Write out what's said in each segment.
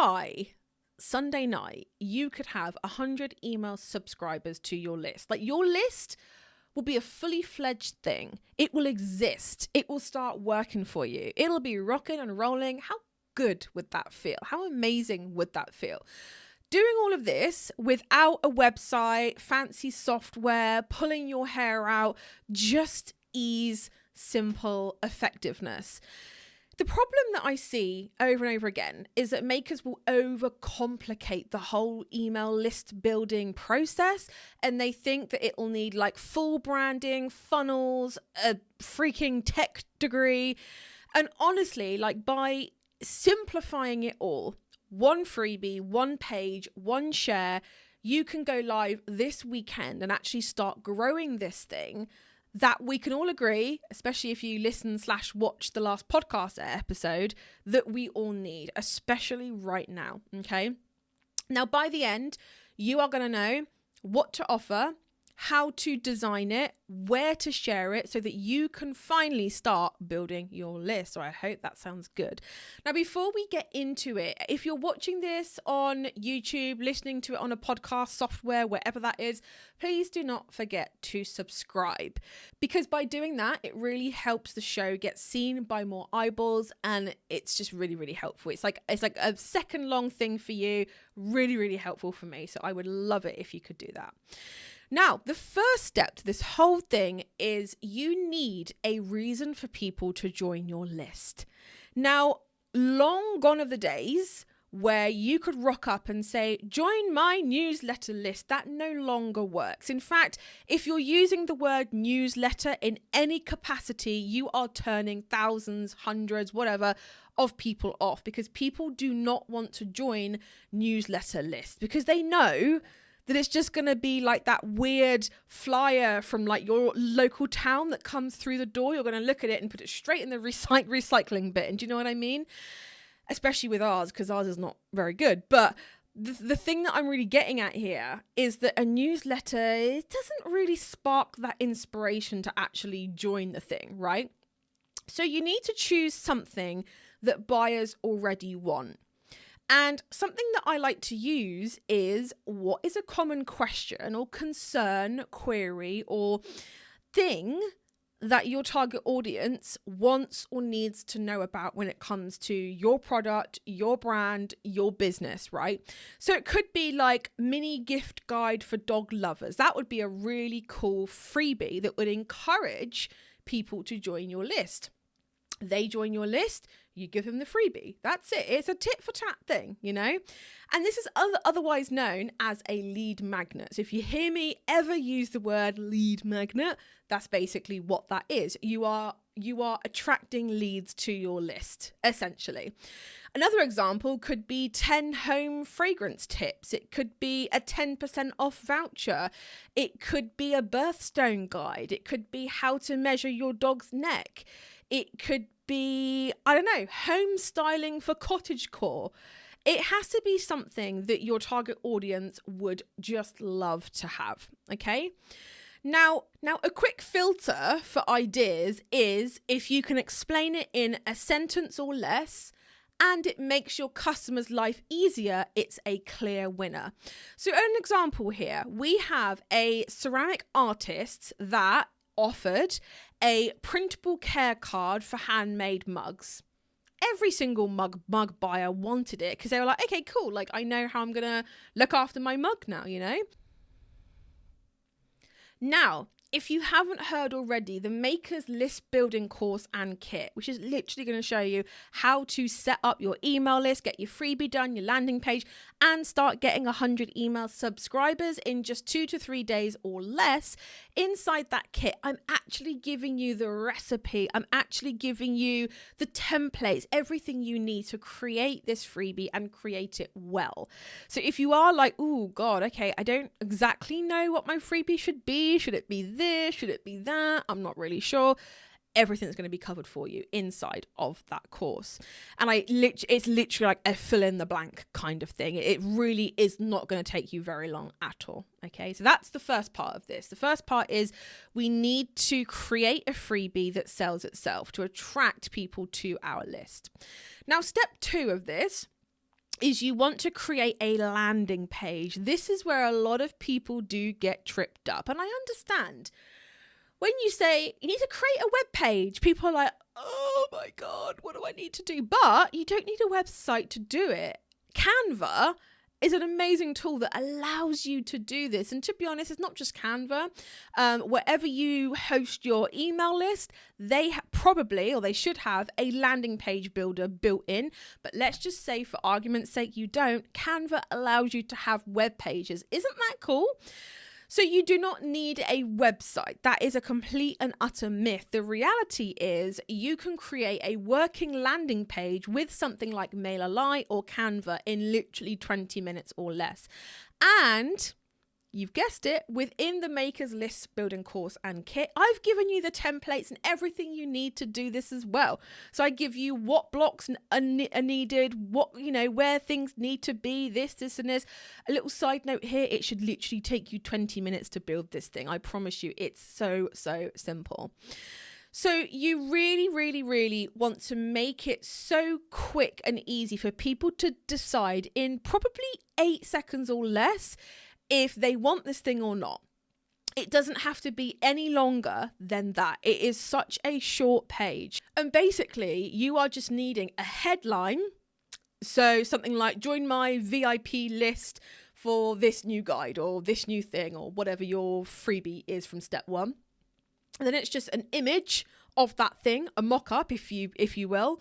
by Sunday night, you could have 100 email subscribers to your list. Like, your list will be a fully fledged thing. It will exist. It will start working for you. It'll be rocking and rolling. How good would that feel? How amazing would that feel? Doing all of this without a website, fancy software, pulling your hair out, just ease, simple effectiveness. The problem that I see over and over again is that makers will overcomplicate the whole email list building process, and they think that it'll need like full branding, funnels, a freaking tech degree. And honestly, like, by simplifying it all, one freebie, one page, one share, you can go live this weekend and actually start growing this thing that we can all agree, especially if you listen/watch the last podcast episode, that we all need, especially right now. Okay. Now, by the end, you are going to know what to offer, how to design it, where to share it, so that you can finally start building your list. So I hope that sounds good. Now, before we get into it, if you're watching this on YouTube, listening to it on a podcast software, wherever that is, please do not forget to subscribe, because by doing that, it really helps the show get seen by more eyeballs, and it's just really, really helpful. It's like a second long thing for you, really, really helpful for me. So I would love it if you could do that. Now, the first step to this whole thing is you need a reason for people to join your list. Now, long gone are the days where you could rock up and say, join my newsletter list. That no longer works. In fact, if you're using the word newsletter in any capacity, you are turning thousands, hundreds, whatever, of people off, because people do not want to join newsletter lists, because they know that it's just going to be like that weird flyer from like your local town that comes through the door. You're going to look at it and put it straight in the recycling bin. Do you know what I mean? Especially with ours, because ours is not very good. But the thing that I'm really getting at here is that a newsletter, it doesn't really spark that inspiration to actually join the thing, right? So you need to choose something that buyers already want. And something that I like to use is, what is a common question or concern, query, or thing that your target audience wants or needs to know about when it comes to your product, your brand, your business, right? So it could be like mini gift guide for dog lovers. That would be a really cool freebie that would encourage people to join your list. They join your list, you give them the freebie. That's it. It's a tit for tat thing, you know? And this is otherwise known as a lead magnet. So if you hear me ever use the word lead magnet, that's basically what that is. You are attracting leads to your list, essentially. Another example could be 10 home fragrance tips. It could be a 10% off voucher. It could be a birthstone guide. It could be how to measure your dog's neck. It could be, I don't know, home styling for cottagecore. It has to be something that your target audience would just love to have, okay? Now, a quick filter for ideas is if you can explain it in a sentence or less, and it makes your customer's life easier, it's a clear winner. So an example here, we have a ceramic artist that offered a printable care card for handmade mugs. Every single mug buyer wanted it because they were like, okay, cool. Like, I know how I'm going to look after my mug now, you know? Now, if you haven't heard already, the Makers List Building course and kit, which is literally going to show you how to set up your email list, get your freebie done, your landing page, and start getting 100 email subscribers in just 2 to 3 days or less. Inside that kit, I'm actually giving you the recipe. I'm actually giving you the templates, everything you need to create this freebie and create it well. So if you are like, oh God, okay, I don't exactly know what my freebie should be. Should it be this? Should it be that? I'm not really sure. Everything's going to be covered for you inside of that course. And it's literally like a fill in the blank kind of thing. It really is not going to take you very long at all. Okay, so that's the first part of this. The first part is we need to create a freebie that sells itself to attract people to our list. Now, step 2 of this is you want to create a landing page. This is where a lot of people do get tripped up. And I understand when you say you need to create a web page, people are like, oh my God, what do I need to do? But you don't need a website to do it. Canva is an amazing tool that allows you to do this. And to be honest, it's not just Canva. Wherever you host your email list, they probably, or they should have, a landing page builder built in. But let's just say, for argument's sake, you don't. Canva allows you to have web pages. Isn't that cool? So you do not need a website. That is a complete and utter myth. The reality is you can create a working landing page with something like MailerLite or Canva in literally 20 minutes or less. And you've guessed it, within the Maker's List building course and kit, I've given you the templates and everything you need to do this as well. So I give you what blocks are needed, what, where things need to be, this, and this. A little side note here, it should literally take you 20 minutes to build this thing. I promise you, it's so simple. So you really, really, really want to make it so quick and easy for people to decide in probably 8 seconds or less if they want this thing or not. It doesn't have to be any longer than that. It is such a short page. And basically, you are just needing a headline. So something like, join my VIP list for this new guide or this new thing or whatever your freebie is from step 1. And then it's just an image of that thing, a mock-up, if you will,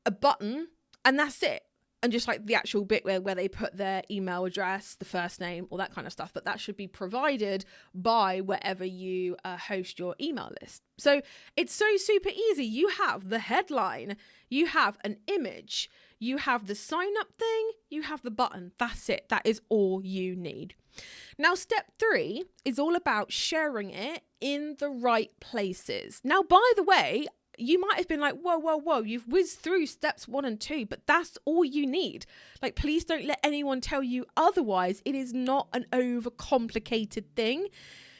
a button, and that's it. And just like the actual bit where they put their email address, the first name, all that kind of stuff. But that should be provided by wherever you host your email list. So it's so super easy. You have the headline, you have an image, you have the sign up thing, you have the button. That's it. That is all you need. Now, step 3 is all about sharing it in the right places. Now, by the way, you might have been like, whoa, you've whizzed through steps 1 and 2, but that's all you need. Like, please don't let anyone tell you otherwise. It is not an overcomplicated thing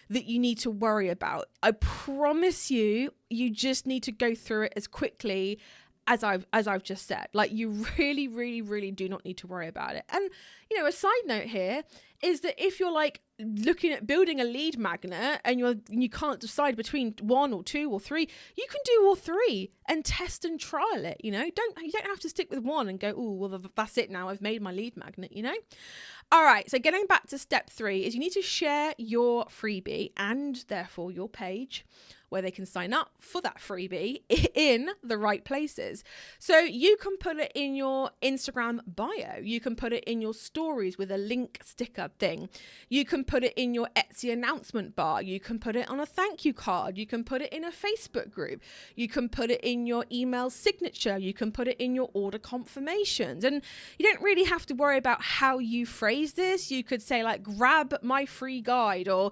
that you need to worry about. I promise you, you just need to go through it as quickly as I've just said. Like, you really, really, really do not need to worry about it. And, a side note here is that if you're like looking at building a lead magnet and you can't decide between 1 or 2 or 3, you can do all 3 and test and trial it. You don't have to stick with one and go, oh, well, that's it now, I've made my lead magnet. All right, so getting back to step 3 is you need to share your freebie and therefore your page where they can sign up for that freebie in the right places. So you can put it in your Instagram bio. You can put it in your stories with a link sticker thing. You can put it in your Etsy announcement bar. You can put it on a thank you card. You can put it in a Facebook group. You can put it in your email signature. You can put it in your order confirmations. And you don't really have to worry about how you phrase this. You could say like, grab my free guide, or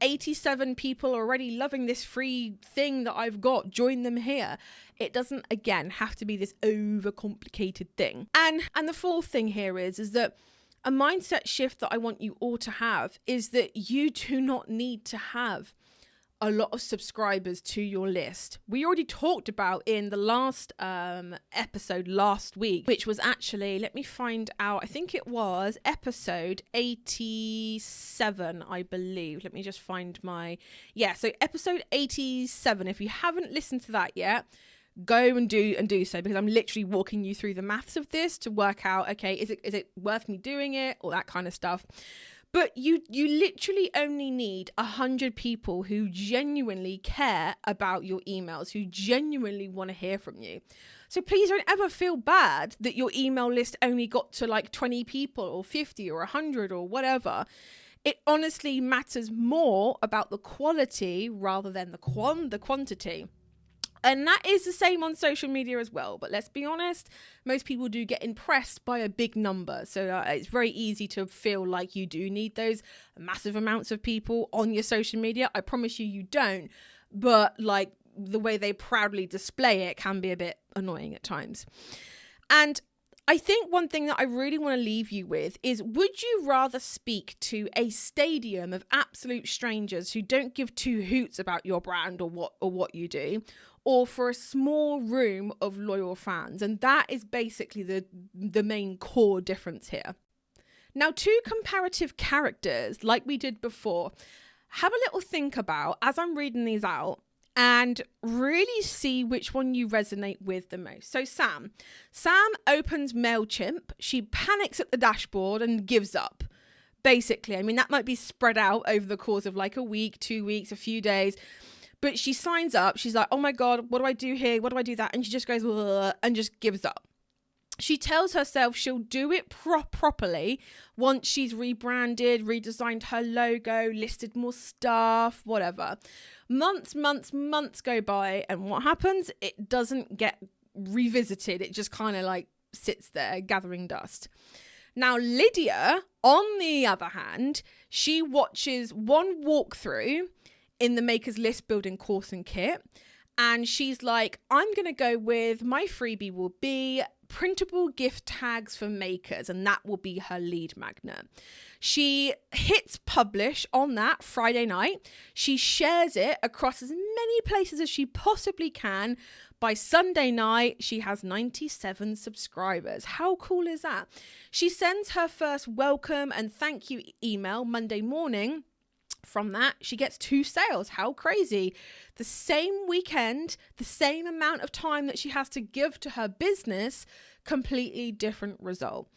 87 people are already loving this free thing that I've got, join them here. It doesn't, again, have to be this overcomplicated thing. And the fourth thing here is that a mindset shift that I want you all to have is that you do not need to have a lot of subscribers to your list. We already talked about in the last episode last week, which was actually, let me find out, I think it was episode 87, I believe. Let me just find so episode 87. If you haven't listened to that yet, go and do so, because I'm literally walking you through the maths of this to work out, okay, is it worth me doing it, all that kind of stuff. But you literally only need 100 people who genuinely care about your emails, who genuinely want to hear from you. So please don't ever feel bad that your email list only got to like 20 people or 50 or 100 or whatever. It honestly matters more about the quality rather than the quantity. And that is the same on social media as well. But let's be honest, most people do get impressed by a big number. So it's very easy to feel like you do need those massive amounts of people on your social media. I promise you don't. But like the way they proudly display it can be a bit annoying at times. And I think one thing that I really want to leave you with is, would you rather speak to a stadium of absolute strangers who don't give two hoots about your brand or what you do? or for a small room of loyal fans. And that is basically the main core difference here. Now, 2 comparative characters, like we did before, have a little think about as I'm reading these out and really see which one you resonate with the most. So Sam opens MailChimp. She panics at the dashboard and gives up. Basically, I mean, that might be spread out over the course of like a week, 2 weeks, a few days. But she signs up. She's like, oh my God, what do I do here? What do I do that? And she just goes, ugh, and just gives up. She tells herself she'll do it properly once she's rebranded, redesigned her logo, listed more stuff, whatever. Months go by. And what happens? It doesn't get revisited. It just kind of like sits there gathering dust. Now, Lydia, on the other hand, she watches one walkthrough in the Maker's List building course and kit. And she's like, I'm going to go with my freebie will be printable gift tags for makers. And that will be her lead magnet. She hits publish on that Friday night. She shares it across as many places as she possibly can. By Sunday night, she has 97 subscribers. How cool is that? She sends her first welcome and thank you email Monday morning. From that, she gets 2 sales. How crazy. The same weekend, the same amount of time that she has to give to her business, completely different result.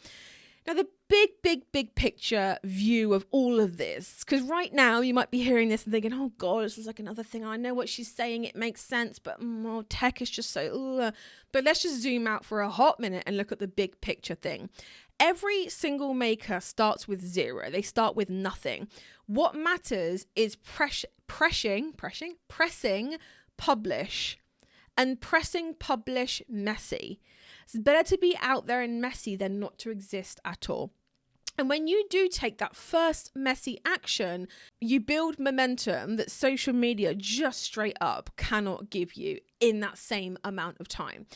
Now, the big picture view of all of this, because right now you might be hearing this and thinking, oh God, this is like another thing. I know what she's saying. It makes sense, but tech is just so, But let's just zoom out for a hot minute and look at the big picture thing. Every single maker starts with 0. They start with nothing. What matters is pressing publish, and pressing publish messy. It's better to be out there and messy than not to exist at all. And when you do take that first messy action, you build momentum that social media just straight up cannot give you in that same amount of time.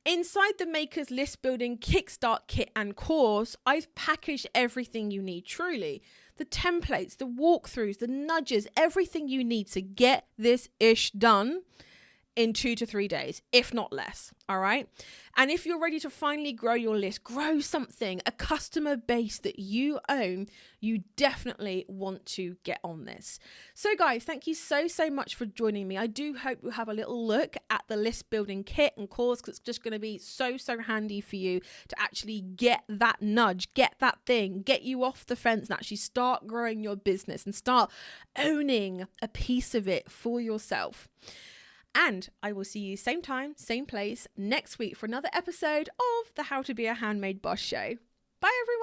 Inside the Maker's List Building Kickstart Kit and course, I've packaged everything you need truly. The templates, the walkthroughs, the nudges, everything you need to get this ish done in 2 to 3 days, if not less. All right. And if you're ready to finally grow your list, grow something, a customer base that you own, you definitely want to get on this. So guys, thank you so much for joining me. I do hope you have a little look at the list building kit and course, because it's just going to be so handy for you to actually get that nudge, get that thing, get you off the fence and actually start growing your business and start owning a piece of it for yourself. And I will see you same time, same place next week for another episode of the How to Be a Handmade Boss show. Bye, everyone.